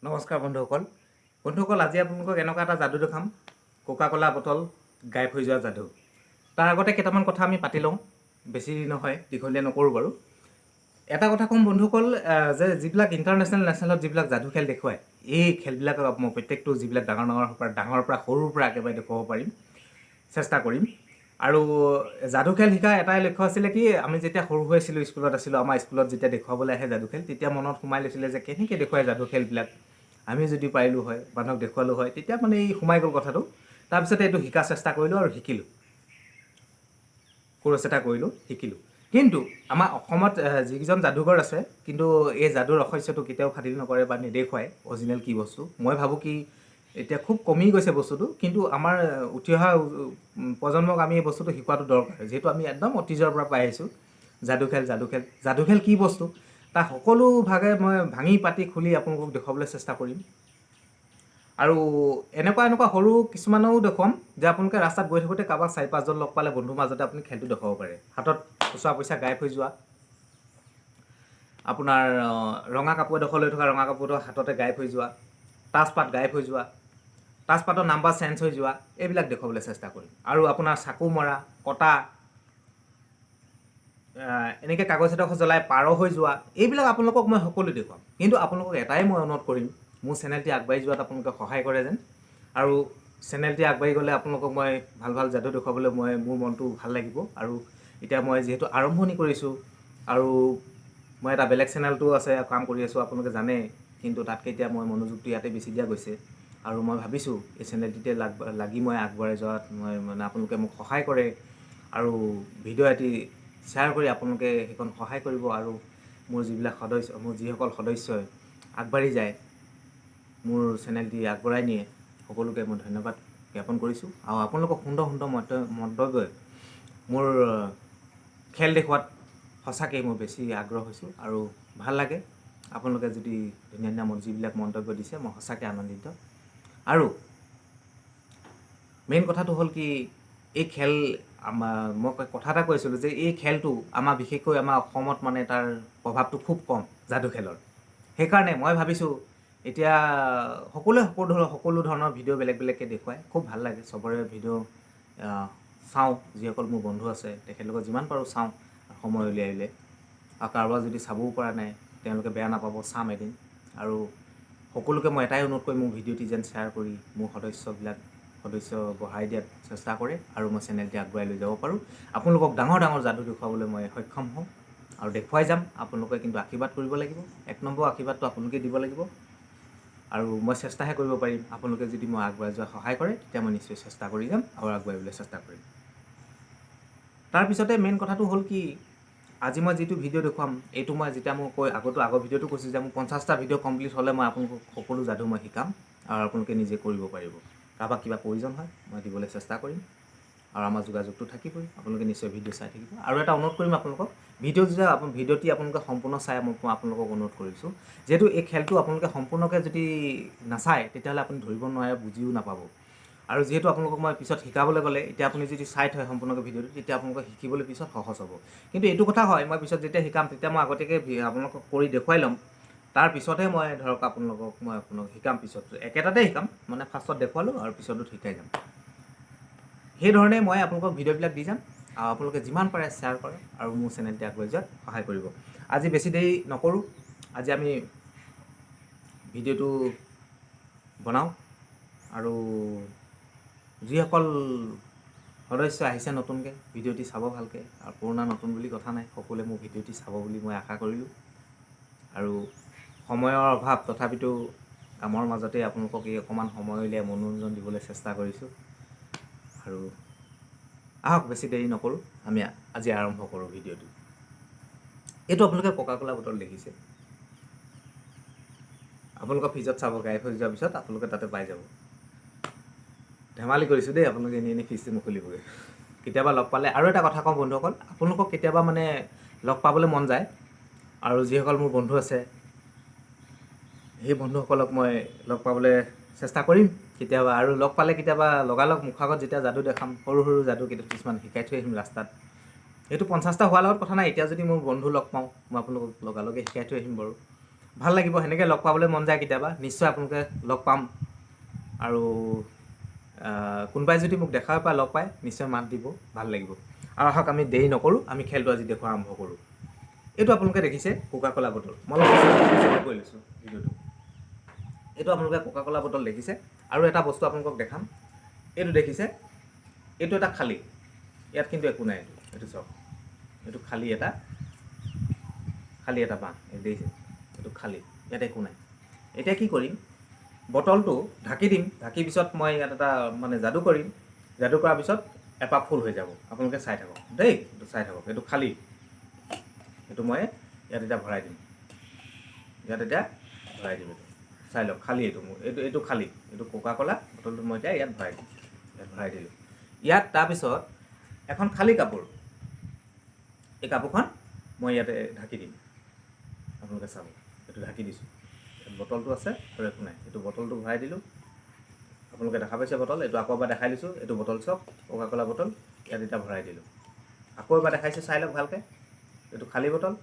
নমস্কাৰ বন্ধুসকল আজি আপোনালোকক এনেকুৱা এটা যাদু দেখাম কোকা কোলা বটল গায়ব হৈ যোৱা যাদু। তাৰ আগতে কেইটামান কথা আমি পাতি লওঁ, বেছি নহয়, দীঘলীয়া নকৰোঁ বাৰু। এটা কথা ক'ম বন্ধুসকল, যে যিবিলাক ইণ্টাৰনেশ্যনেল নেশ্যনেলত যিবিলাক যাদু খেল দেখুৱায়, এই খেলবিলাক মই প্ৰত্যেকটো যিবিলাক ডাঙৰ পৰা সৰুৰ পৰা একেবাৰে দেখুৱাব পাৰিম, চেষ্টা কৰিম। আৰু যাদু খেল শিকা এটাই লক্ষ্য আছিলে কি, আমি যেতিয়া সৰু হৈ আছিলোঁ, স্কুলত আছিলোঁ, আমাৰ স্কুলত যেতিয়া দেখুৱাবলৈ আহে যাদু খেল, তেতিয়া মনত সোমাই লৈছিলে যে কেনেকৈ দেখুৱায় যাদু খেলবিলাক, আমি যদি পাৰিলোঁ হয়, মানুহক দেখুৱালোঁ হয়, তেতিয়া মানে এই সোমাই গ'ল কথাটো। তাৰপিছতে এইটো শিকাৰ চেষ্টা কৰিলোঁ আৰু শিকিলোঁ, কোৰ্চ এটা কৰিলোঁ, শিকিলোঁ। কিন্তু আমাৰ অসমত যিকেইজন যাদুকৰ আছে, কিন্তু এই যাদুৰ ৰহস্যটো কেতিয়াও ফাদিল নকৰে বা নেদেখুৱায় অৰিজিনেল কি বস্তু। মই ভাবোঁ কি এতিয়া খুব কমি গৈছে বস্তুটো, কিন্তু আমাৰ উঠি অহা প্ৰজন্মক আমি এই বস্তুটো শিকোৱাটো দৰকাৰ, যিহেতু আমি একদম অতীজৰ পৰা পাই আহিছোঁ যাদু খেল কি বস্তু, তাৰ সকলো ভাগে মই ভাঙি পাতি খুলি আপোনালোকক দেখুৱাবলৈ চেষ্টা কৰিম। আৰু এনেকুৱা সৰু কিছুমানেও দেখুৱাম যে আপোনালোকে ৰাস্তাত গৈ থাকোঁতে কাৰোবাক 4-5জন লগ পালে বন্ধুৰ মাজতে আপুনি খেলটো দেখুৱাব পাৰে। হাতত খুচুৰা পইচা গায়ব হৈ যোৱা, আপোনাৰ ৰঙা কাপোৰ এডোখৰ লৈ থকা ৰঙা কাপোৰটো হাততে গায়ব হৈ যোৱা, তাজপাত গায়ব হৈ যোৱা, তাজপাতৰ নাম্বাৰ চেঞ্জ হৈ যোৱা, এইবিলাক দেখুৱাবলৈ চেষ্টা কৰিম। আৰু আপোনাৰ চাকু মৰা, কটা, এনেকৈ কাগজ এডোখৰ জ্বলাই পাৰ হৈ যোৱা, এইবিলাক আপোনালোকক মই সকলো দেখুৱাম। কিন্তু আপোনালোকক এটাই মই অনুৰোধ কৰিম, মোৰ চেনেলটি আগবাঢ়ি যোৱাত আপোনালোকে সহায় কৰে যেন। আৰু চেনেলটি আগবাঢ়ি গ'লে আপোনালোকক মই ভাল ভাল যাদু দেখুৱাবলৈ মোৰ মনটো ভাল লাগিব। আৰু এতিয়া মই যিহেতু আৰম্ভণি কৰিছোঁ, আৰু মই এটা বেলেগ চেনেলটো আছে কাম কৰি আছোঁ, আপোনালোকে জানে, কিন্তু তাতকৈ এতিয়া মই মনোযোগটো ইয়াতে বেছি দিয়া গৈছে। আৰু মই ভাবিছোঁ এই চেনেলটিতে লাগি মই আগবঢ়াই যোৱাত মানে আপোনালোকে মোক সহায় কৰে, আৰু ভিডিঅ' এটি শ্বেয়াৰ কৰি আপোনালোকে সেইখন সহায় কৰিব। আৰু মোৰ যিসকল সদস্যই আগবাঢ়ি যায়, মোৰ চেনেলটি আগবঢ়াই নিয়ে, সকলোকে মই ধন্যবাদ জ্ঞাপন কৰিছোঁ। আৰু আপোনালোকক সুন্দৰ মন্তব্যই মোৰ খেল দেখুৱাত সঁচাকৈ মই বেছি আগ্ৰহ হৈছোঁ, আৰু ভাল লাগে আপোনালোকে যদি ধুনীয়া যিবিলাক মন্তব্য দিছে, মই সঁচাকৈ আনন্দিত। আৰু মেইন কথাটো হ'ল কি, এই খেল মই কথা এটা কৈছিলোঁ যে এই খেলটো বিশেষকৈ আমাৰ অসমত মানে তাৰ প্ৰভাৱটো খুব কম যাদু খেলৰ। সেইকাৰণে মই ভাবিছোঁ এতিয়া সকলো ধৰণৰ ভিডিঅ' বেলেগকৈ দেখুৱায়, খুব ভাল লাগে। চবৰে ভিডিঅ' চাওঁ, যিসকল মোৰ বন্ধু আছে তেখেতলোকক যিমান পাৰোঁ চাওঁ সময় উলিয়াই। আৰু কাৰোবাৰ যদি চাবও পৰা নাই তেওঁলোকে বেয়া নাপাব, চাম এদিন। আৰু সকলোকে মই এটাই অনুৰোধ কৰিম, মোৰ ভিডিঅ'টি যেন শ্বেয়াৰ কৰি মোৰ সদস্য বঢ়াই দিয়াত চেষ্টা কৰে, আৰু মই চেনেলটি আগুৱাই লৈ যাব পাৰোঁ। আপোনালোকক ডাঙৰ যাদু দেখুৱাবলৈ মই সক্ষম হওঁ, আৰু দেখুৱাই যাম। আপোনালোকে কিন্তু আশীৰ্বাদ কৰিব লাগিব, 1 নম্বৰ আশীৰ্বাদটো আপোনালোকে দিব লাগিব। আৰু মই চেষ্টাহে কৰিব পাৰিম, আপোনালোকে যদি মই আগুৱাই যোৱাত সহায় কৰে, তেতিয়া মই নিশ্চয় চেষ্টা কৰি যাম আৰু আগুৱাইবলৈ চেষ্টা কৰিম। তাৰপিছতে মেইন কথাটো হ'ল কি, আজি মই যিটো ভিডিঅ' দেখুৱাম, এইটো মই যেতিয়া আগৰ ভিডিঅ'টো কৈছোঁ যে মোৰ 50টা ভিডিঅ' কমপ্লিট হ'লে মই আপোনালোকক সকলো যাদু মই শিকাম, আৰু আপোনালোকে নিজে কৰিব পাৰিব। কাৰোবাক কিবা প্ৰয়োজন হয় মই দিবলৈ চেষ্টা কৰিম, আৰু আমাৰ যোগাযোগটো থাকিবই। আপোনালোকে নিশ্চয় ভিডিঅ' চাই থাকিব। আৰু এটা অনুৰোধ কৰিম আপোনালোকক, ভিডিঅ'টি আপোনালোকে সম্পূৰ্ণ চাই মই আপোনালোকক অনুৰোধ কৰিছোঁ, যিহেতু এই খেলটো আপোনালোকে সম্পূৰ্ণকৈ যদি নাচায় তেতিয়াহ'লে আপুনি ধৰিব নোৱাৰে, বুজিও নাপাব। আৰু যিহেতু আপোনালোকক মই পিছত শিকাবলৈ গ'লে, এতিয়া আপুনি যদি চাই থয় সম্পূৰ্ণকৈ ভিডিঅ'টো, তেতিয়া আপোনালোকক শিকিবলৈ পিছত সহজ হ'ব। কিন্তু এইটো কথা হয়, মই পিছত যেতিয়া শিকাম তেতিয়া মই আগতীয়াকৈ আপোনালোকক কৰি দেখুৱাই ল'ম। তাৰপিছতহে মই আপোনালোকক শিকাম। পিছত একেটাতে শিকাম, মানে ফাৰ্ষ্টত দেখুৱালোঁ আৰু পিছতো শিকাই যাম। সেইধৰণে মই আপোনালোকক ভিডিঅ'বিলাক দি যাম, আৰু আপোনালোকে যিমান পাৰে শ্বেয়াৰ কৰে আৰু মোৰ চেনেলটি আগুৱাই যোৱাত সহায় কৰিব। আজি বেছি দেৰি নকৰোঁ, আজি আমি ভিডিঅ'টো বনাওঁ। আৰু যিসকল সদস্য আহিছে নতুনকৈ, ভিডিঅ'টি চাব ভালকৈ। আৰু পুৰণা নতুন বুলি কথা নাই, সকলোৱে মোৰ ভিডিঅ'টি চাব বুলি মই আশা কৰিলোঁ। আৰু সময়ৰ অভাৱ, তথাপিতো কামৰ মাজতে আপোনালোকক অকণমান সময় উলিয়াই মনোৰঞ্জন দিবলৈ চেষ্টা কৰিছোঁ। আৰু আহক বেছি দেৰি নকৰোঁ, আমি আজি আৰম্ভ কৰোঁ ভিডিঅ'টো। এইটো আপোনালোকে কোকা কোলা বটল দেখিছে, আপোনালোকৰ ফ্ৰিজত চাব, গায়ব হৈ যোৱাৰ পিছত আপোনালোকে তাতে পাই যাব। ধেমালি কৰিছোঁ দেই, আপোনালোকে এনেই ফ্ৰিজটো নুখুলিবগৈ। কেতিয়াবা লগ পালে, আৰু এটা কথা কওঁ বন্ধুসকল, আপোনালোকক কেতিয়াবা মানে লগ পাবলৈ মন যায়, আৰু যিসকল মোৰ বন্ধু আছে সেই বন্ধুসকলক মই লগ পাবলৈ চেষ্টা কৰিম কেতিয়াবা। আৰু লগ পালে কেতিয়াবা লগালগ মুখৰ আগত যেতিয়া যাদু দেখাম, সৰু যাদু কিছুমান শিকাই থৈ আহিম ৰাস্তাত। এইটো 50টা হোৱাৰ লগত কথা নাই, এতিয়া যদি মোৰ বন্ধু লগ পাওঁ মই আপোনালোকক লগালগে শিকাই থৈ আহিম বাৰু। ভাল লাগিব, সেনেকৈ লগ পাবলৈ মন যায় কেতিয়াবা। নিশ্চয় আপোনালোকে লগ পাম। আৰু কোনোবাই যদি মোক দেখা পায়, লগ পায়, নিশ্চয় মাত দিব, ভাল লাগিব। আৰু আহক আমি দেৰি নকৰোঁ, আমি খেলটো আজি দেখুওৱা আৰম্ভ কৰোঁ। এইটো আপোনালোকে দেখিছে কোকা ক'লা বটল। মই কৰি লৈছোঁ ভিডিঅ'টো। এইটো আপোনালোকে কোকা ক'লা বটল দেখিছে। আৰু এটা বস্তু আপোনালোকক দেখাম, এইটো দেখিছে, এইটো এটা খালী, ইয়াত কিন্তু একো নাই। এইটো চাওক, এইটো খালী এটা বাঁহ, এই দেখিছে, এইটো খালী, ইয়াত একো নাই। এতিয়া কি কৰিম, বটলটো ঢাকি দিম। ঢাকি পিছত মই ইয়াত এটা মানে যাদু কৰিম। যাদু কৰাৰ পিছত এপাহ ফুল হৈ যাব। আপোনালোকে চাই থাকক দেই, এইটো চাই থাকক। এইটো খালী, এইটো মই ইয়াত এতিয়া ভৰাই দিম। ইয়াত এতিয়া ভৰাই দিম। এইটো চাই লওক, খালী এইটো মোৰ, এইটো খালী, এইটো কোকা ক'লা বটলটো মই এতিয়া ইয়াত ভৰাই দিম। ইয়াত ভৰাই দিলোঁ। ইয়াত তাৰপিছত এখন খালী কাপোৰ, এই কাপোৰখন মই ইয়াতে ঢাকি দিম। আপোনালোকে চাব, এইটো ঢাকি দিছোঁ। ইয়াত বটলটো আছে আৰু একো নাই। এইটো বটলটো ভৰাই দিলোঁ। আপোনালোকে দেখা পাইছে বটল, এইটো আকৌ এবাৰ দেখাই দিছোঁ। এইটো বটল চাওক, কোকা ক'লা বটল, ইয়াত এতিয়া ভৰাই দিলোঁ। আকৌ এবাৰ দেখাইছোঁ, চাই লওক ভালকৈ। এইটো খালী বটল,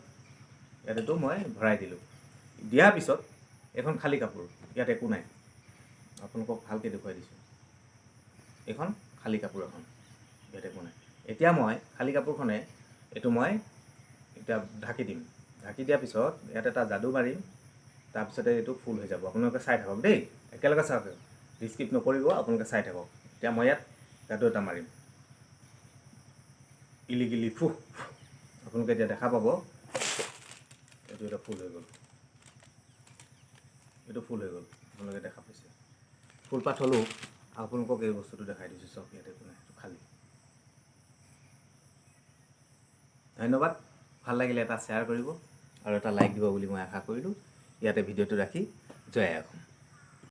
ইয়াত এইটো মই ভৰাই দিলোঁ। দিয়াৰ পিছত এইখন খালী কাপোৰ, ইয়াত একো নাই। আপোনালোকক ভালকৈ দেখুৱাই দিছোঁ। এইখন খালী কাপোৰ এখন, ইয়াত একো নাই। এতিয়া মই খালী কাপোৰখনে এইটো মই এতিয়া ঢাকি দিম। ঢাকি দিয়াৰ পিছত ইয়াত এটা যাদু মাৰিম। তাৰপিছতে এইটো ফুল হৈ যাব। আপোনালোকে চাই থাকক দেই, একেলগে চাওক, স্কিপ নকৰিব, আপোনালোকে চাই থাকক। এতিয়া মই ইয়াত যাদু এটা মাৰিম, ইলি গিলি ফুহ। আপোনালোকে এতিয়া দেখা পাব, এইটো এটা ফুল হৈ গ'ল। এইটো ফুল হৈ গ'ল, আপোনালোকে দেখা পাইছে। ফুলপাত হ'লেও আপোনালোকক এই বস্তুটো দেখাই দিছোঁ। চাওক, ইয়াত একো নাই, এইটো খালী। ধন্যবাদ। ভাল লাগিলে এটা শ্বেয়াৰ কৰিব আৰু এটা লাইক দিব বুলি মই আশা কৰিলোঁ। ইয়াতে ভিডিঅ'টো ৰাখি জয় আই অসম।